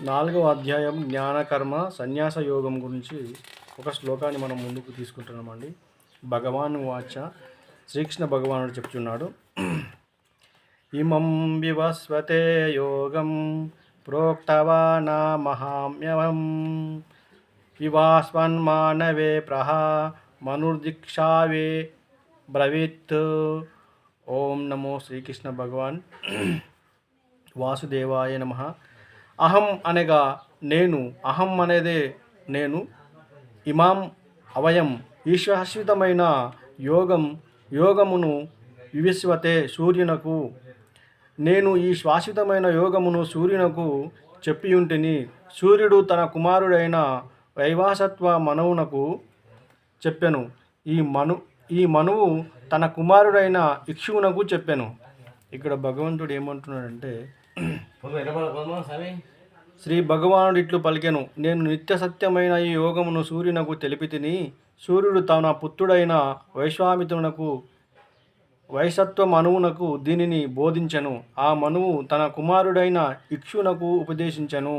4వ అధ్యాయం జ్ఞానకర్మ సన్యాస యోగం గురించి ఒక శ్లోకాన్ని మనం ముందుకు తీసుకుంటున్నామండి. భగవాన్ వాచ, శ్రీకృష్ణ భగవానుడు చెప్తున్నాడు, ఇమం వివస్వతే యోగం ప్రోక్తవానామహామ్యవం వివాస్వన్మానవే ప్రహ మనుర్దీక్షావే బ్రవీత్. ఓం నమో శ్రీకృష్ణ భగవాన్ వాసుదేవాయ నమః. అహం అనగా నేను, అహం అనేదే నేను, ఇమాం అవయం ఈ శాశ్వతమైన యోగమును వివిశ్వతే సూర్యునకు, నేను ఈ శాశ్వతమైన యోగమును సూర్యునకు చెప్పియుంటిని. సూర్యుడు తన కుమారుడైన వైవాసత్వ మనువునకు చెప్పెను. ఈ మనువు తన కుమారుడైన ఇక్షువునకు చెప్పెను. ఇక్కడ భగవంతుడు ఏమంటున్నాడంటే, శ్రీ భగవానుడు ఇట్లు పలికెను, నేను నిత్య సత్యమైన ఈ యోగమును సూర్యునకు తెలిపి తిని. సూర్యుడు తన పుత్రుడైన వైశ్వామిత్రునకు వైసత్వ మనువునకు దీనిని బోధించెను. ఆ మనువు తన కుమారుడైన ఇక్షునకు ఉపదేశించెను.